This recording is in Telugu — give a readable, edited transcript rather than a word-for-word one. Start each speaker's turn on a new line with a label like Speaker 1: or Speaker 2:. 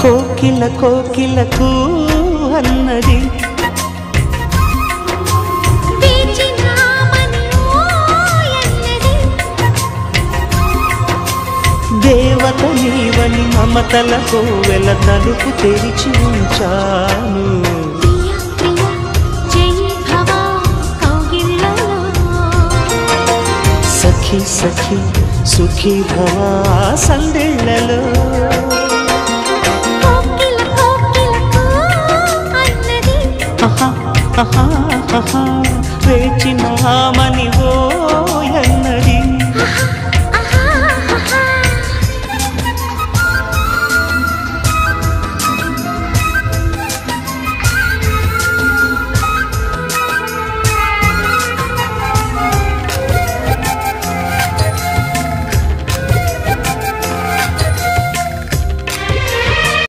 Speaker 1: కోకిల కోకిలకు అన్నది దేవత నీవని మమతల కోవెల తలుపు తెరిచి ఉంచాను సఖీ సఖీ సుఖీ భవా సందేళ్లలో ఆహా ఆహా ఆహా